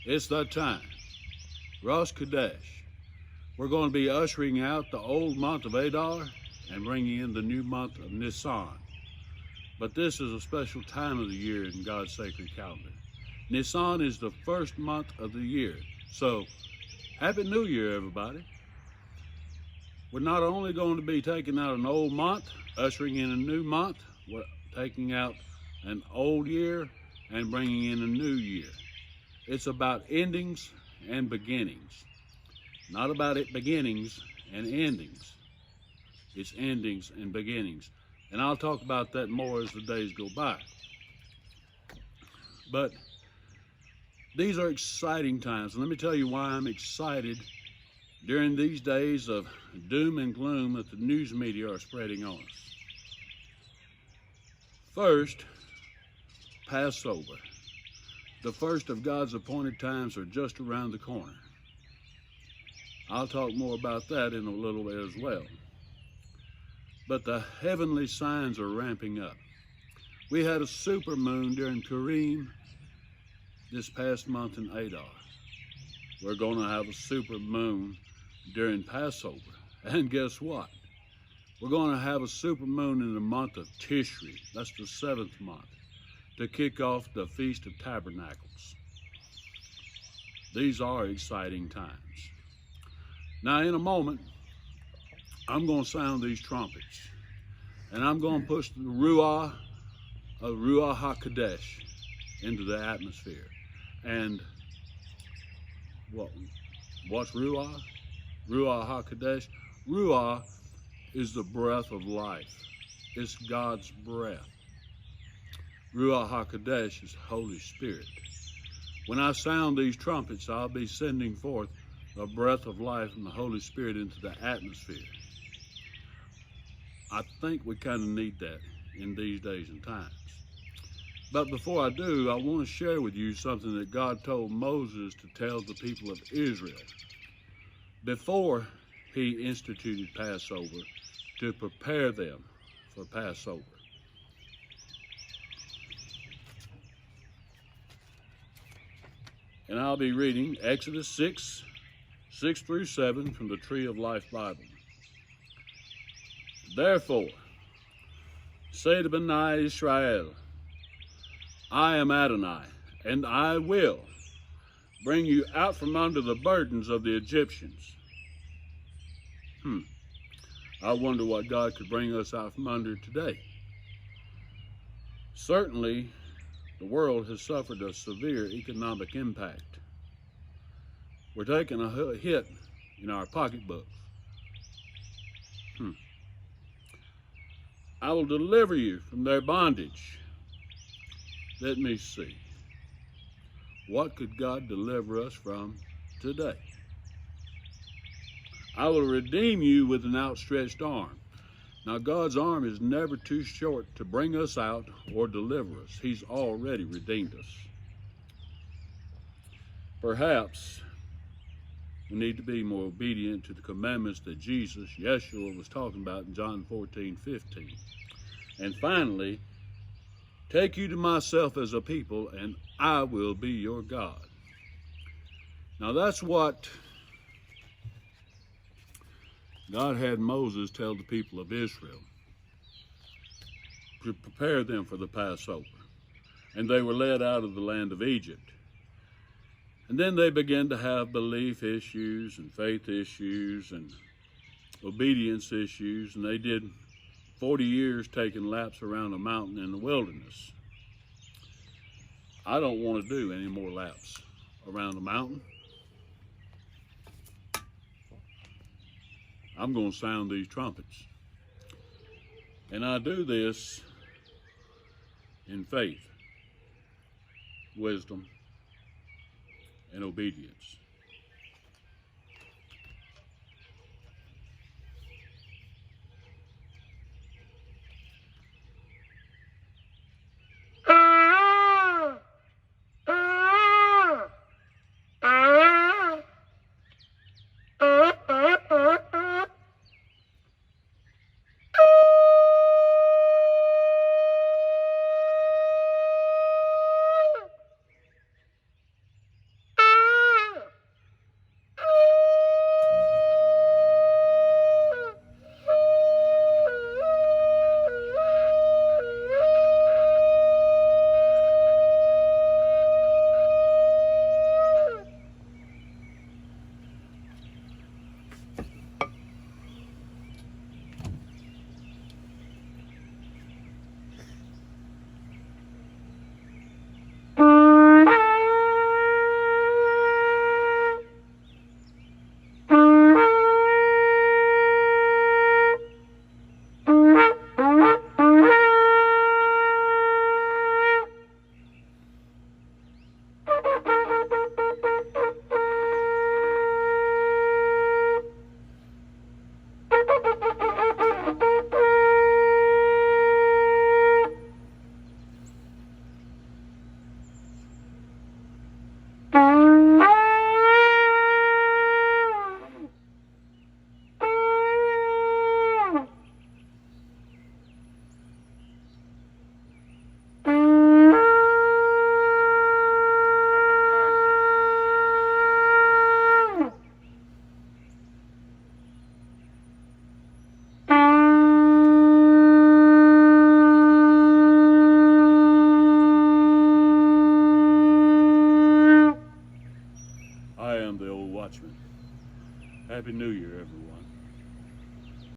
It's that time. Rosh Kadesh. We're going to be ushering out the old month of Adar and bringing in the new month of Nisan. But this is a special time of the year in God's sacred calendar. Nisan is the first month of the year. So, Happy New Year, everybody. We're not only going to be taking out an old month, ushering in a new month, we're taking out an old year and bringing in a new year. It's about endings and beginnings. Not about it beginnings and endings. It's endings and beginnings. And I'll talk about that more as the days go by. But these are exciting times. And let me tell you why I'm excited during these days of doom and gloom that the news media are spreading on us. First, Passover. The first of God's appointed times are just around the corner. I'll talk more about that in a little bit as well. But the heavenly signs are ramping up. We had a supermoon during Purim this past month in Adar. We're going to have a supermoon during Passover. And guess what? We're going to have a supermoon in the month of Tishri. That's the 7th month, to kick off the Feast of Tabernacles. These are exciting times. Now, in a moment, I'm going to sound these trumpets, and I'm going to push the Ruach HaKodesh into the atmosphere. And what's Ruach? Ruach HaKodesh? Ruach is the breath of life. It's God's breath. Ruach HaKodesh is Holy Spirit. When I sound these trumpets, I'll be sending forth the breath of life and the Holy Spirit into the atmosphere. I think we kind of need that in these days and times. But before I do, I want to share with you something that God told Moses to tell the people of Israel before he instituted Passover, to prepare them for Passover. And I'll be reading Exodus 6 through 7 from the Tree of Life Bible. Therefore, say to B'nai Israel, I am Adonai, and I will bring you out from under the burdens of the Egyptians. I wonder what God could bring us out from under today. Certainly, the world has suffered a severe economic impact. We're taking a hit in our pocketbooks. I will deliver you from their bondage. Let me see. What could God deliver us from today? I will redeem you with an outstretched arm. Now, God's arm is never too short to bring us out or deliver us. He's already redeemed us. Perhaps we need to be more obedient to the commandments that Yeshua, was talking about in John 14:15. And finally, take you to myself as a people, and I will be your God. Now, that's what God had Moses tell the people of Israel to prepare them for the Passover. And they were led out of the land of Egypt. And then they began to have belief issues and faith issues and obedience issues. And they did 40 years taking laps around a mountain in the wilderness. I don't want to do any more laps around a mountain. I'm going to sound these trumpets. And I do this in faith, wisdom, and obedience. Happy New Year, everyone.